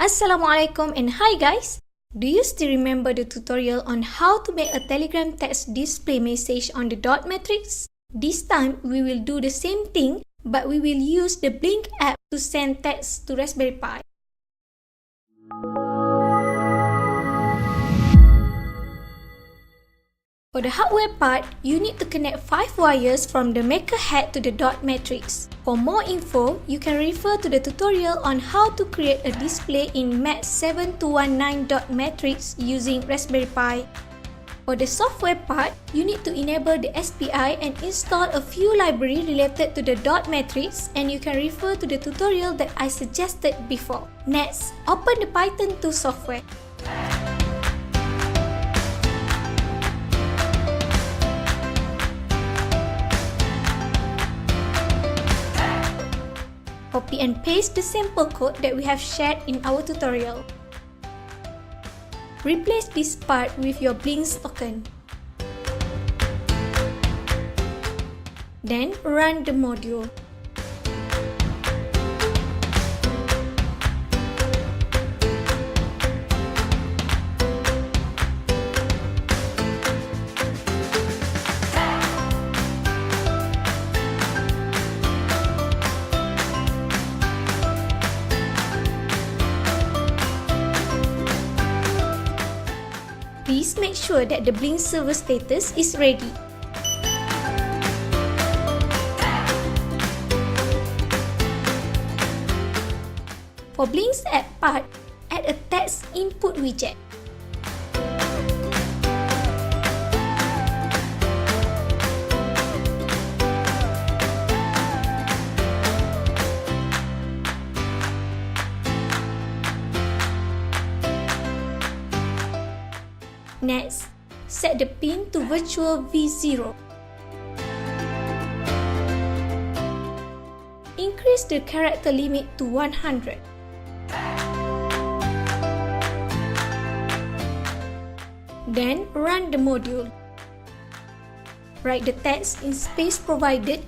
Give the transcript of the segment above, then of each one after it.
Assalamualaikum and hi guys! Do you still remember the tutorial on how to make a Telegram text display message on the dot matrix? This time we will do the same thing, but we will use the Blynk app to send text to Raspberry Pi. For the hardware part, you need to connect 5 wires from the maker head to the dot matrix. For more info, you can refer to the tutorial on how to create a display in mat7219.matrix using Raspberry Pi. For the software part, you need to enable the SPI and install a few libraries related to the dot matrix, and you can refer to the tutorial that I suggested before. Next, open the Python 2 software. Copy and paste the sample code that we have shared in our tutorial. Replace this part with your Blynk token. Then run the module. Please make sure that the Blynk server status is ready. For Blynk's app part, add a text input widget. Next, set the pin to virtual V0. Increase the character limit to 100. Then run the module. Write the text in space provided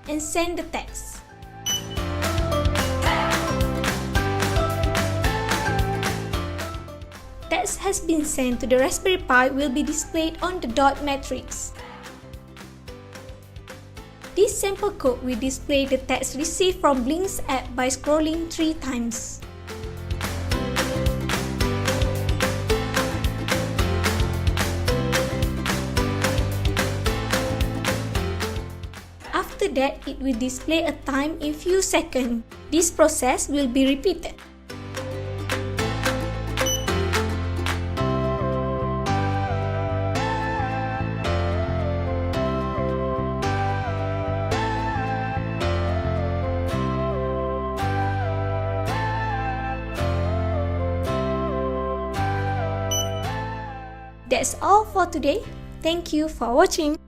and send the text. Text has been sent to the Raspberry Pi will be displayed on the dot matrix. This sample code will display the text received from Blynk's app by scrolling 3 times. After that, it will display a time in few seconds. This process will be repeated. That's all for today. Thank you for watching.